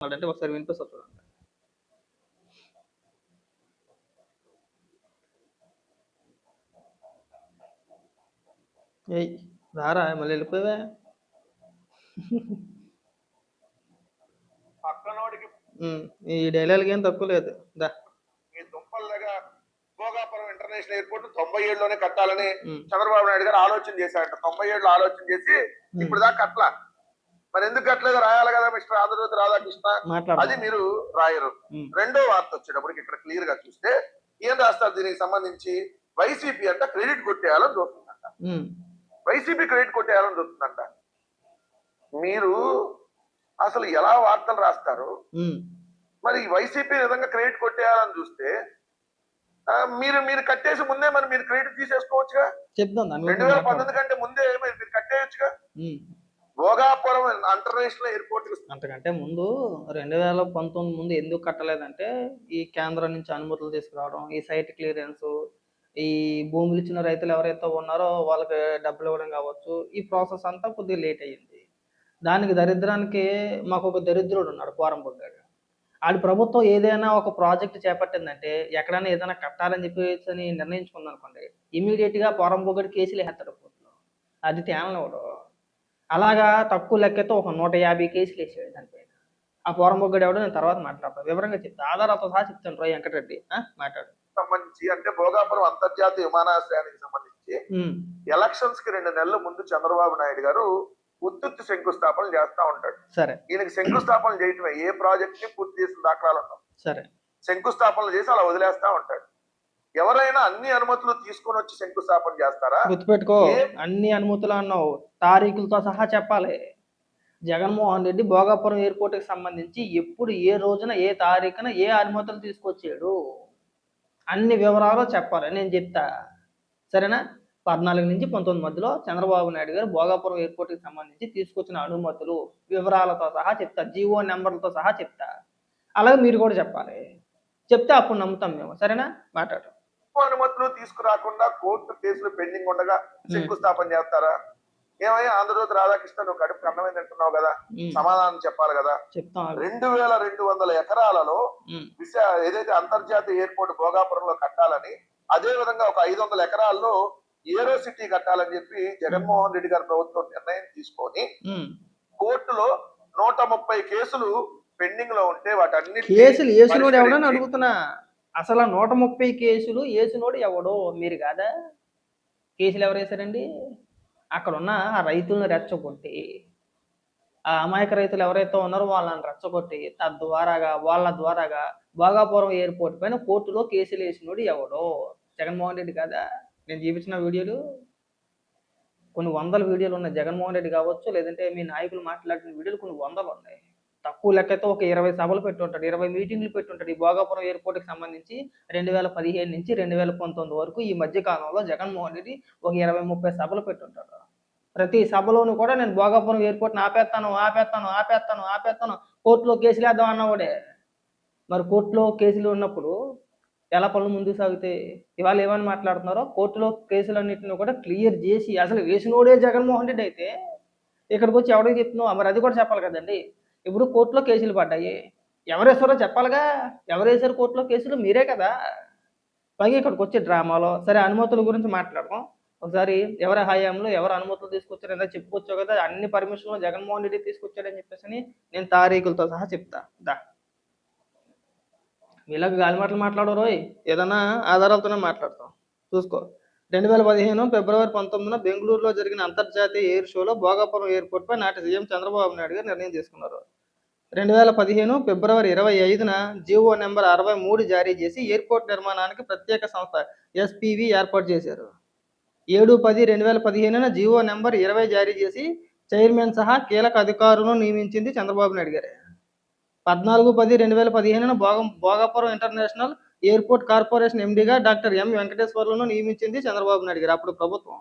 అంటే ఒకసారి వినిపిస్తా చూడండి. ఏయ్ రారా మళ్ళీ వెళ్ళిపోయావా? పక్కనోడికి ఈ డైలాగ్ ఏం తక్కువ లేదు. దా ఈ దుంపల్లాగా భోగాపురం ఇంటర్నేషనల్ ఎయిర్పోర్ట్ 97లోనే కట్టాలని చంద్రబాబు నాయుడు గారు ఆలోచన చేశారంట. 97లో ఆలోచన చేసి ఇప్పుడు దాకా కట్టలా. మరి ఎందుకు కట్టలేదు రాయాలి కదా మిస్టర్ ఆంధ్రజ్యోతి రాధాకృష్ణ. అది మీరు రాయరు. రెండో వార్త వచ్చేటప్పటికి ఇక్కడ క్లియర్ గా చూస్తే ఏం రాస్తారు దీనికి సంబంధించి? వైసీపీ అంట క్రెడిట్ కొట్టేయాలని చూస్తుందంట. వైసీపీ క్రెడిట్ కొట్టేయాలని చూస్తుందంట. మీరు అసలు ఎలా వార్తలు రాస్తారు? మరి వైసీపీ విధంగా క్రెడిట్ కొట్టేయాలని చూస్తే మీరు కట్టేసి ముందే మరి మీరు క్రెడిట్ తీసేసుకోవచ్చుగా. 2019 కంటే ముందే మీరు కట్టేయచ్చుగా. భోగాపురం ఇంటర్నేషనల్ ఎయిర్పోర్ట్ అంతకంటే ముందు 2019 ముందు ఎందుకు కట్టలేదంటే ఈ కేంద్రం నుంచి అనుమతులు తీసుకురావడం, ఈ సైట్ క్లియరెన్స్, ఈ భూములు ఇచ్చిన రైతులు ఎవరైతే ఉన్నారో వాళ్ళకి డబ్బులు ఇవ్వడం కావచ్చు, ఈ ప్రాసెస్ అంతా కొద్దిగా లేట్ అయ్యింది. దానికి దరిద్రానికి మాకు ఒక దరిద్రుడు ఉన్నాడు పోరంబొగ్గాడు. ఆడి ప్రభుత్వం ఏదైనా ఒక ప్రాజెక్ట్ చేపట్టిందంటే ఎక్కడైనా ఏదైనా కట్టాలని చెప్పేసి నిర్ణయించుకుంది అనుకోండి, ఇమీడియట్గా పోరంబొగ్గాడు కేసులు వేస్తాడు కోర్టులో. అది తేలనివ్వడు. అలాగా తక్కువ లెక్కతో ఒక 150 కేసులు వేసాడు దానిపైన. ఆ పోరంబొగ్గాడు ఎవడో నేను తర్వాత మాట్లాడతాను, వివరంగా చెప్తా, ఆధారాలతో సహా చెప్తాను. రోయ్ వెంకటరెడ్డి మాట్లాడు. సంబంధించి అంటే భోగాపురం అంతర్జాతీయ విమానాశ్రయానికి సంబంధించి ఎలక్షన్స్ కి 2 నెలల ముందు చంద్రబాబు నాయుడు గారు ఉత్తుత్తి శంకుస్థాపన చేస్తా ఉంటాడు. సరే, ఈయనకి శంకుస్థాపన చేయటమే, ఏ ప్రాజెక్ట్ ని పూర్తి చేసిన దాఖలాలు ఉండవు. సరే, శంకుస్థాపనలు చేసి అలా వదిలేస్తా ఉంటాడు. ఎవరైనా అన్ని అనుమతులు తీసుకొని వచ్చి శంకుస్థాపన చేస్తారా? గుర్తుపెట్టుకో, అన్ని అనుమతులు అన్నావు, తారీఖులతో సహా చెప్పాలి. జగన్మోహన్ రెడ్డి భోగాపురం ఎయిర్పోర్ట్ కి సంబంధించి ఎప్పుడు, ఏ రోజున, ఏ తారీఖున ఏ అనుమతులు తీసుకొచ్చాడు, అన్ని వివరాలు చెప్పాలి. నేను చెప్తా, సరేనా? 14 నుంచి 19 మధ్యలో చంద్రబాబు నాయుడు గారు భోగాపురం ఎయిర్పోర్ట్ కి సంబంధించి తీసుకొచ్చిన అనుమతులు వివరాలతో సహా చెప్తా, జీవో నెంబర్లతో సహా చెప్తా. అలాగే మీరు కూడా చెప్పాలి. చెప్తే అప్పుడు నమ్ముతాం మేము, సరేనా? మాట్లాడు. అనుమతులు తీసుకురాకుండా కోర్టు కేసులు పెండింగ్ ఉండగా శంకుస్థాపన చేస్తారా? ఏమయ్యా ఆంధ్రజ్యోతి రాధాకృష్ణ, నువ్వు కడుపు కన్నమే తింటున్నావు కదా, సమాధానం చెప్పాలి కదా. 2200 ఎకరాలలో ఏదైతే అంతర్జాతీయ ఎయిర్పోర్ట్ భోగాపురంలో కట్టాలని, అదే విధంగా ఒక 500 ఎకరాల్లో ఏరో సిటీ కట్టాలని చెప్పి జగన్మోహన్ రెడ్డి గారి ప్రభుత్వం నిర్ణయం తీసుకొని కోర్టులో 130 కేసులు పెండింగ్ లో ఉంటే వాటన్ని కేసులు వేసినోడు ఎవడని అడుగుతున్నా. అసలు 130 కేసులు వేసినోడు ఎవడో మీరు కాదా? కేసులు ఎవరు వేశారండి? అక్కడ ఉన్న ఆ రైతులను రెచ్చగొట్టి, ఆ అమాయక రైతులు ఎవరైతే ఉన్నారో వాళ్ళని రెచ్చగొట్టి తద్వారాగా వాళ్ళ ద్వారాగా భోగాపురం ఎయిర్పోర్ట్ పైన కోర్టులో కేసులు వేసినోడు ఎవడో? జగన్మోహన్ రెడ్డి కాదా? నేను చూపించిన వీడియోలు కొన్ని 100 వీడియోలు ఉన్నాయి. జగన్మోహన్ రెడ్డి కావచ్చు, లేదంటే మీ నాయకులు మాట్లాడిన వీడియోలు కొన్ని 100 ఉన్నాయి. తక్కువ లెక్కతో ఒక 20 సభలు పెట్టి ఉంటాడు, 20 మీటింగ్లు పెట్టి ఉంటాడు. ఈ భోగాపురం ఎయిర్పోర్ట్కి సంబంధించి 2015 నుంచి 2019 వరకు ఈ మధ్య కాలంలో జగన్మోహన్ రెడ్డి ఒక 20-30 సభలు పెట్టి ఉంటాడు. ప్రతి సభలోనూ కూడా నేను భోగాపురం ఎయిర్పోర్ట్ని ఆపేస్తాను ఆపేస్తాను ఆపేస్తాను ఆపేస్తాను, కోర్టులో కేసులు వేద్దాం అన్నవాడే. మరి కోర్టులో కేసులు ఉన్నప్పుడు ఎలా పనులు ముందుకు సాగుతాయి? ఇవాళ ఏమని మాట్లాడుతున్నారో, కోర్టులో కేసులన్నింటినీ కూడా క్లియర్ చేసి అసలు వేసినోడే జగన్మోహన్ రెడ్డి అయితే ఇక్కడికి వచ్చి ఎవరికి చెప్తున్నావు? మరి అది కూడా చెప్పాలి కదండి. ఇప్పుడు కోర్టులో కేసులు పడ్డాయి, ఎవరేసారో చెప్పాలిగా. ఎవరేసారు కోర్టులో కేసులు? మీరే కదా. పైగా ఇక్కడికి వచ్చే డ్రామాలో సరే అనుమతుల గురించి మాట్లాడదాం ఒకసారి. ఎవరి హయాంలో ఎవరు అనుమతులు తీసుకొచ్చారు ఏదో చెప్పుకోవచ్చు కదా. అన్ని పర్మిషన్లు జగన్మోహన్ రెడ్డి తీసుకొచ్చాడని చెప్పేసి నేను తారీఖులతో సహా చెప్తా. దా ఇలాగ గాలి మాటలు మాట్లాడరు, ఏదైనా ఆధారాలతోనే మాట్లాడతాం. చూసుకో, 2015 ఫిబ్రవరి 19న బెంగళూరులో జరిగిన అంతర్జాతీయ ఎయిర్ షోలో భోగాపురం ఎయిర్పోర్ట్ పై నాటి సీఎం చంద్రబాబు నాయుడు గారు నిర్ణయం తీసుకున్నారు. 2015 ఫిబ్రవరి 25న జీవో నెంబర్ 63 జారీ చేసి ఎయిర్పోర్ట్ నిర్మాణానికి ప్రత్యేక సంస్థ ఎస్పీవి ఏర్పాటు చేశారు. 7/10/2015న జీవో నెంబర్ 20 జారీ చేసి చైర్మన్ సహా కీలక అధికారులను నియమించింది చంద్రబాబు నాయుడు గారే. 14/10/2015న భోగాపురం ఇంటర్నేషనల్ ఎయిర్పోర్ట్ కార్పొరేషన్ ఎండీగా డాక్టర్ ఎం వెంకటేశ్వర్లను నియమించింది చంద్రబాబు నాయుడు గారు అప్పుడు ప్రభుత్వం.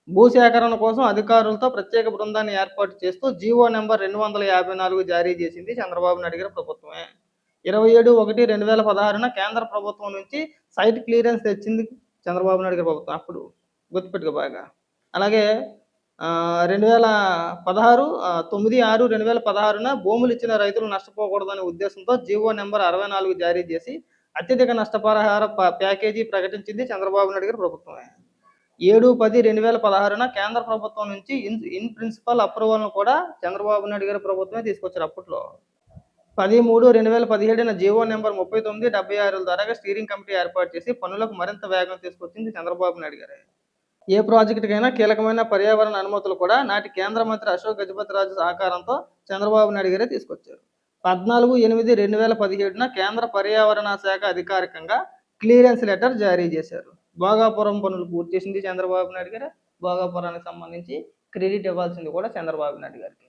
భూసేకరణ కోసం అధికారులతో ప్రత్యేక బృందాన్ని ఏర్పాటు చేస్తూ జీవో నెంబర్ 254 జారీ చేసింది చంద్రబాబు నాయుడు గారి ప్రభుత్వమే. 27/1/2016న కేంద్ర ప్రభుత్వం నుంచి సైట్ క్లియరెన్స్ తెచ్చింది చంద్రబాబు నాయుడు గారి ప్రభుత్వం. అప్పుడు గుర్తుపెట్టుకో బాగా. అలాగే 2016 9/6/2016న భూములు ఇచ్చిన రైతులు నష్టపోకూడదనే ఉద్దేశంతో జీవో నెంబర్ 64 జారీ చేసి అత్యధిక నష్టపరిహార ప్యాకేజీ ప్రకటించింది చంద్రబాబు నాయుడు గారి ప్రభుత్వమే. 7/10/2016న కేంద్ర ప్రభుత్వం నుంచి ఇన్ ప్రిన్సిపల్ అప్రూవల్ను కూడా చంద్రబాబు నాయుడు గారి ప్రభుత్వమే తీసుకొచ్చారు అప్పట్లో. 10/3/2017న జీవో నెంబర్ 39/76 ద్వారా స్టీరింగ్ కమిటీ ఏర్పాటు చేసి పనులకు మరింత వేగం తీసుకొచ్చింది చంద్రబాబు నాయుడు గారే. ఏ ప్రాజెక్టుకైనా కీలకమైన పర్యావరణ అనుమతులు కూడా నాటి కేంద్ర మంత్రి అశోక్ గజపతిరాజు సహకారంతో చంద్రబాబు నాయుడు గారే తీసుకొచ్చారు. 14/8/2017న కేంద్ర పర్యావరణ శాఖ అధికారికంగా క్లియరెన్స్ లెటర్ జారీ చేశారు. భోగాపురం పనులు పూర్తి చేసింది చంద్రబాబు నాయుడు గారే. భోగాపురానికి సంబంధించి క్రెడిట్ ఇవ్వాల్సింది కూడా చంద్రబాబు నాయుడు గారికి.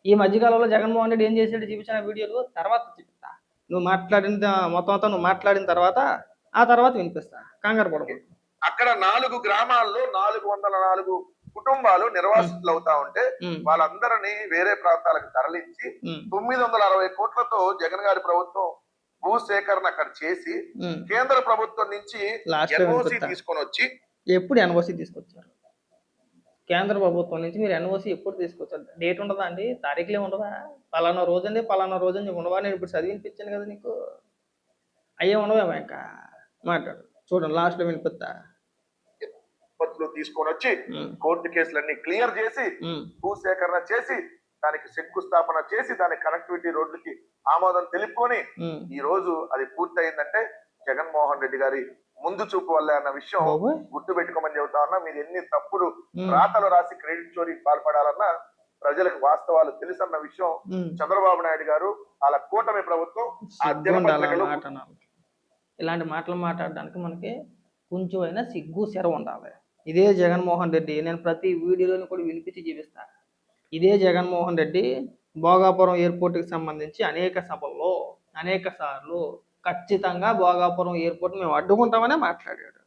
ఈ మధ్యకాలంలో జగన్మోహన్ రెడ్డి ఏం చేశాడు చూపించిన వీడియోలు తర్వాత చెప్తా. నువ్వు మాట్లాడిన మొత్తం అంతా నువ్వు మాట్లాడిన తర్వాత ఆ తర్వాత వినిపిస్తా, కంగారు పడకూడదు. అక్కడ 4 గ్రామాల్లో 404 కుటుంబాలు నిర్వాసితులు అవుతా ఉంటే వాళ్ళందరినీ వేరే ప్రాంతాలకు తరలించి 960 కోట్లతో జగన్ గారి ప్రభుత్వం భూసేకరణ అక్కడ చేసి కేంద్ర ప్రభుత్వం నుంచి ఎన్ఓసి తీసుకొని వచ్చి. ఎప్పుడు ఎన్ఓసి తీసుకొచ్చారు? కేంద్ర ప్రభుత్వం నుంచి మీరు ఎన్ఓసి ఎప్పుడు తీసుకొచ్చారు? డేట్ ఉండదా అండి? తారీఖులే ఉండదా? పలానా రోజు అండి పలానా రోజు అని ఉండవా? నేను ఇప్పుడు చదివినిపించాను కదా నీకు, అయ్యే ఉండవేమో. ఇంకా మాట్లాడు, చూడండి లాస్ట్లో వినిపిస్తా. తీసుకొని వచ్చి కోర్టు కేసులన్నీ క్లియర్ చేసి భూసేకరణ చేసి దానికి శంకుస్థాపన చేసి దాని కనెక్టివిటీ రోడ్లకి ఆమోదం తెలుపుకొని ఈ రోజు అది పూర్తయిందంటే జగన్మోహన్ రెడ్డి గారి ముందు చూపు వల్లే అన్న విషయం గుర్తు పెట్టుకోమని చెబుతా ఉన్నా. మీరు ఎన్ని తప్పుడు రాతలు రాసి క్రెడిట్ చోరీకి పాల్పడాలన్నా ప్రజలకు వాస్తవాలు తెలుసన్న విషయం చంద్రబాబు నాయుడు గారు వాళ్ళ కూటమి ప్రభుత్వం ఇలాంటి మాటలు మాట్లాడడానికి మనకి కొంచెం అయినా సిగ్గు శర ఉండాలి. ఇదే జగన్మోహన్ రెడ్డి, నేను ప్రతి వీడియోలోని కూడా వినిపించి చూపిస్తా. ఇదే జగన్మోహన్ రెడ్డి భోగాపురం ఎయిర్పోర్ట్కి సంబంధించి అనేక సభల్లో అనేక సార్లు ఖచ్చితంగా భోగాపురం ఎయిర్పోర్ట్ మేము అడ్డుకుంటామనే మాట్లాడాడు.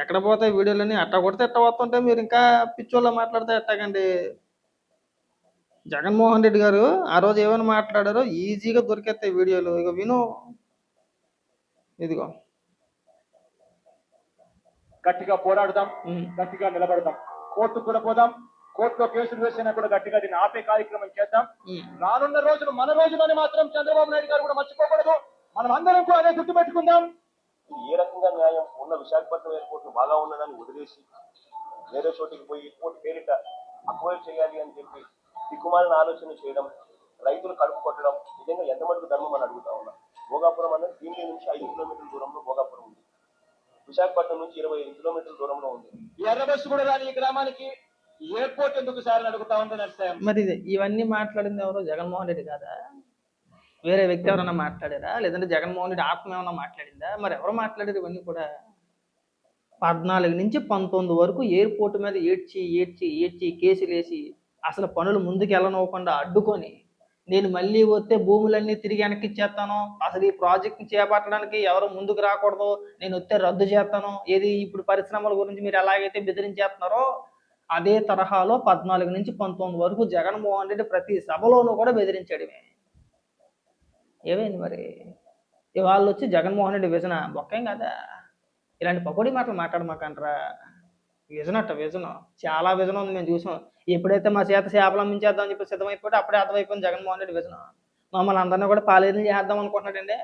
ఎక్కడ పోతాయి వీడియోలని? అట్ట కొడితే ఎట్ట వస్తుంటే మీరు ఇంకా పిచ్చోళ్ళ మాట్లాడితే ఎట్టకండి. జగన్మోహన్ రెడ్డి గారు ఆ రోజు ఏమైనా మాట్లాడారో ఈజీగా దొరికేస్తాయి వీడియోలు. ఇక విను, ఇదిగో. గట్టిగా పోరాడదాం, గట్టిగా నిలబడదాం, కోర్టుకు కూడా పోదాం, కోర్టులో కేసులు వేసినా కూడా గట్టిగా దీన్ని ఆపే కార్యక్రమం చేద్దాం. రానున్న రోజులు మన రోజులని మాత్రం చంద్రబాబు నాయుడు గారు కూడా మర్చిపోకూడదు. మనం అందరం కూడా అదే గుర్తు పెట్టుకుందాం. ఏ రకంగా న్యాయం ఉన్న విశాఖపట్నం ఎయిర్పోర్ట్ బాగా ఉన్నదాన్ని వదిలేసి వేరే చోటికి పోయి ఎయిర్పోర్ట్ పేరిట అక్వైర్ చేయాలి అని చెప్పి దిక్కుమాలిన ఆలోచన చేయడం, రైతులు కడుపు కొట్టడం నిజంగా ఎంత మటుకు ధర్మం అని అడుగుతా ఉన్నా. భోగాపురం అనేది దీని నుంచి 5 కిలోమీటర్ల దూరంలో భోగాపురం ఉంది. విశాఖపట్నం నుంచి 25 కిలోమీటర్ల దూరంలో ఉంది. ఎర్ర బస్సు కూడా రాని ఈ గ్రామానికి ఎయిర్పోర్ట్ ఎందుకు సార్ అడుగుతా ఉంది. మరి ఇవన్నీ మాట్లాడింది ఎవరు? జగన్మోహన్ రెడ్డి కాదా? వేరే వ్యక్తి ఎవరన్నా మాట్లాడారా? లేదంటే జగన్మోహన్ రెడ్డి ఆత్మ ఏమన్నా మాట్లాడిందా? మరి ఎవరు మాట్లాడారు ఇవన్నీ కూడా? 14 నుంచి 19 వరకు ఎయిర్పోర్ట్ మీద ఏడ్చి కేసులు వేసి అసలు పనులు ముందుకు వెళ్ళనివ్వకుండా అడ్డుకొని, నేను మళ్ళీ వస్తే భూములన్నీ తిరిగి వెనక్కి ఇచ్చేస్తాను, అసలు ఈ ప్రాజెక్ట్ని చేపట్టడానికి ఎవరు ముందుకు రాకూడదు, నేను వస్తే రద్దు చేస్తాను, ఏది ఇప్పుడు పరిశ్రమల గురించి మీరు ఎలాగైతే బెదిరించేస్తున్నారో అదే తరహాలో 14 నుంచి 19 వరకు జగన్మోహన్ రెడ్డి ప్రతి సభలోనూ కూడా బెదిరించడమే. ఏమైంది మరి? ఇవాళ వచ్చి జగన్మోహన్ రెడ్డి విజన బొక్కేం కదా. ఇలాంటి పకోడీ మాటలు మాట్లాడమాకంటారా. విజన్ చాలా విజన్ ఉంది, మేము చూసాం. ఎప్పుడైతే మా చేత చేపలు అమ్మించేద్దాం అని చెప్పి సిద్ధమైపోతే అప్పుడే అర్థమైపోయింది జగన్మోహన్ రెడ్డి విజన్. మమ్మల్ని అందరినీ కూడా పాలేరులు చేద్దాం అనుకుంటున్నాడండి.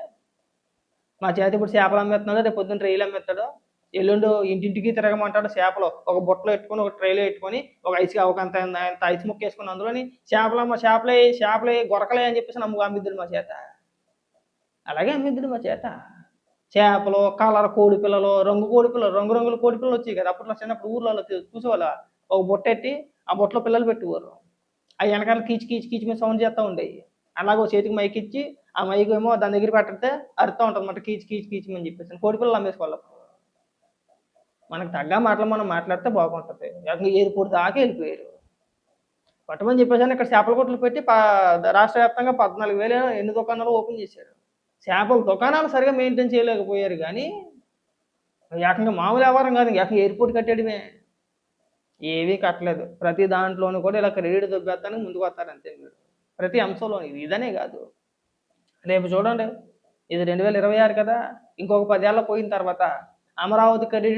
మా చేత ఇప్పుడు చేపలు అమ్మేస్తున్నాడు, రేపు పొద్దున్న ట్రైలు అమ్మేస్తాడు, ఎల్లుండి ఇంటింటికి తిరగమంటాడు. చేపలు ఒక బుట్టలో పెట్టుకొని ఒక ట్రైలో పెట్టుకొని ఒక ఐస్ ముక్క వేసుకుని అందులోని చేపలే గొరకలే అని చెప్పేసి అమ్మిద్దుడు మా చేత. అలాగే అమ్మిద్దుడు మా చేత. చేపలు, కలర్ కోడి పిల్లలు, రంగురంగుల కోడి పిల్లలు వచ్చాయి కదా అప్పట్లో. చిన్నప్పుడు ఊర్లలో చూసేవాళ్ళ ఒక బుట్ట ఎట్టి ఆ బుట్టలో పిల్లలు పెట్టేవారు. అవి వెనకాల కీచి మీద సౌండ్ చేస్తూ ఉండేవి. అలాగే చేతికి మైక్ ఇచ్చి ఆ మైక్ ఏమో దాని దగ్గర పెట్టితే అరుతూ ఉంటుంది అన్నమాట, కీచి అని చెప్పేసి. కోడి పిల్లలు అమ్మేసుకోవాలి. మనకు తగ్గ మాటలు మనం మాట్లాడితే బాగుంటుంది. ఎయిర్పోర్ట్ దాకా వెళ్ళిపోయారు. పట్టమని చెప్పేసి ఇక్కడ చేపల కొట్లు పెట్టి రాష్ట్ర వ్యాప్తంగా 14,000 ఎన్ని దుకాణాలు ఓపెన్ చేశారు. చేపల దుకాణాలు సరిగా మెయింటైన్ చేయలేకపోయారు. కానీ ఏకంగా మామూలు వ్యాపారం కాదు, ఏకంగా ఎయిర్పోర్ట్ కట్టేయడమే. ఏవీ కట్టలేదు. ప్రతి దాంట్లోనూ కూడా ఇలా క్రెడిట్ దొబ్బేస్తానికి ముందుకు వస్తారు అంతే మీరు. ప్రతి అంశంలో ఇదనే కాదు. రేపు చూడండి, ఇది 2026 కదా, ఇంకొక 10 ఏళ్ళ పోయిన తర్వాత అమరావతి క్రెడిట్